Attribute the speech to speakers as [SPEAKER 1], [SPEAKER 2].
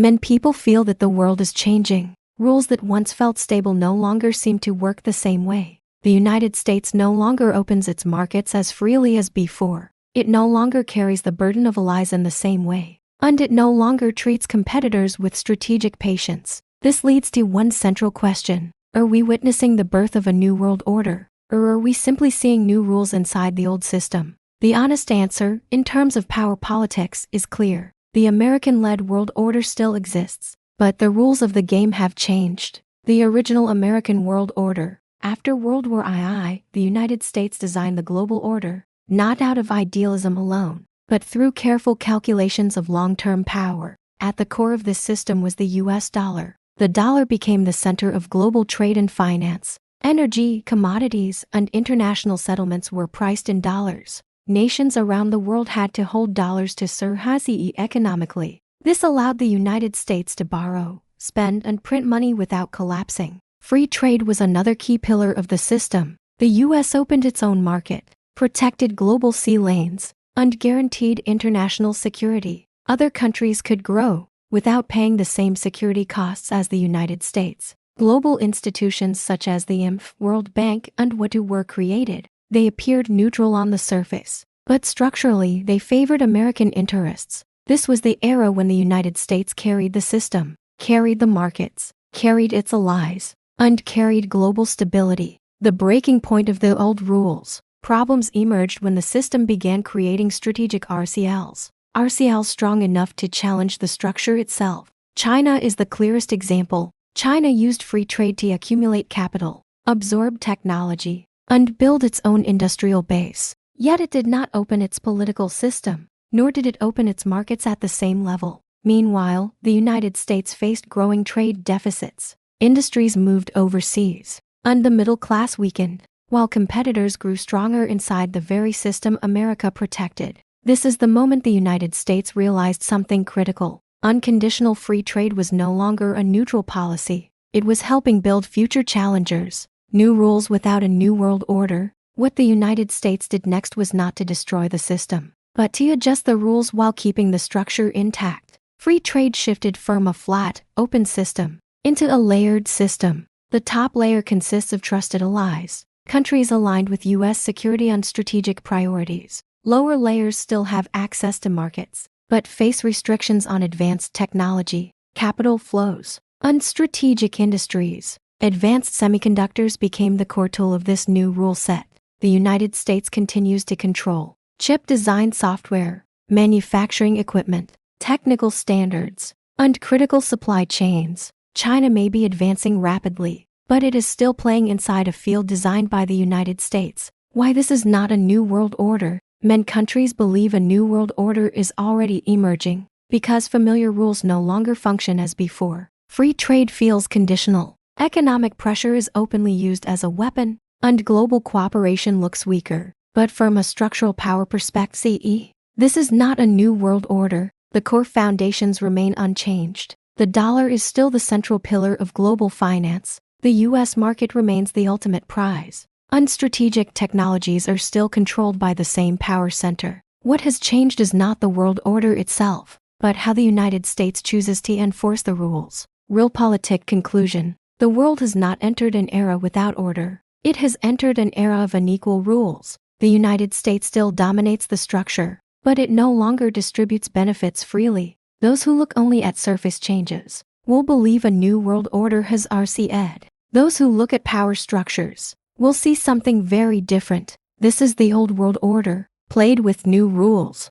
[SPEAKER 1] Many people feel that the world is changing. Rules that once felt stable no longer seem to work the same way. The United States no longer opens its markets as freely as before. It no longer carries the burden of allies in the same way. And it no longer treats competitors with strategic patience. This leads to one central question. Are we witnessing the birth of a new world order? Or are we simply seeing new rules inside the old system? The honest answer, in terms of power politics, is clear. The American-led world order still exists, but the rules of the game have changed. The original American world order. After World War II, the United States designed the global order, not out of idealism alone, but through careful calculations of long-term power. At the core of this system was the US dollar. The dollar became the center of global trade and finance. Energy, commodities, and international settlements were priced in dollars. Nations around the world had to hold dollars to survive economically. This allowed the United States to borrow, spend, and print money without collapsing. Free trade was another key pillar of the system. The U.S. opened its own market, protected global sea lanes, and guaranteed international security. Other countries could grow without paying the same security costs as the United States. Global institutions such as the IMF, World Bank, and WTO were created. They appeared neutral on the surface, but structurally they favored American interests. This was the era when the United States carried the system, carried the markets, carried its allies, and carried global stability. The breaking point of the old rules. Problems emerged when the system began creating strategic RCLs strong enough to challenge the structure itself. China is the clearest example. China used free trade to accumulate capital, absorb technology, and build its own industrial base. Yet it did not open its political system, nor did it open its markets at the same level. Meanwhile, the United States faced growing trade deficits. Industries moved overseas, and the middle class weakened, while competitors grew stronger inside the very system America protected. This is the moment the United States realized something critical. Unconditional free trade was no longer a neutral policy. It was helping build future challengers. New rules without a new world order. What the United States did next was not to destroy the system, but to adjust the rules while keeping the structure intact. Free trade shifted from a flat, open system into a layered system. The top layer consists of trusted allies, countries aligned with U.S. security and strategic priorities. Lower layers still have access to markets, but face restrictions on advanced technology, capital flows, and strategic industries. Advanced semiconductors became the core tool of this new rule set. The United States continues to control chip design software, manufacturing equipment, technical standards, and critical supply chains. China may be advancing rapidly, but it is still playing inside a field designed by the United States. Why this is not a new world order? Many countries believe a new world order is already emerging because familiar rules no longer function as before. Free trade feels conditional. Economic pressure is openly used as a weapon, and global cooperation looks weaker. But from a structural power perspective, this is not a new world order. The core foundations remain unchanged. The dollar is still the central pillar of global finance. The U.S. market remains the ultimate prize. And strategic technologies are still controlled by the same power center. What has changed is not the world order itself, but how the United States chooses to enforce the rules. Realpolitik conclusion. The world has not entered an era without order. It has entered an era of unequal rules. The United States still dominates the structure, but it no longer distributes benefits freely. Those who look only at surface changes will believe a new world order has RC'd. Those who look at power structures will see something very different. This is the old world order, played with new rules.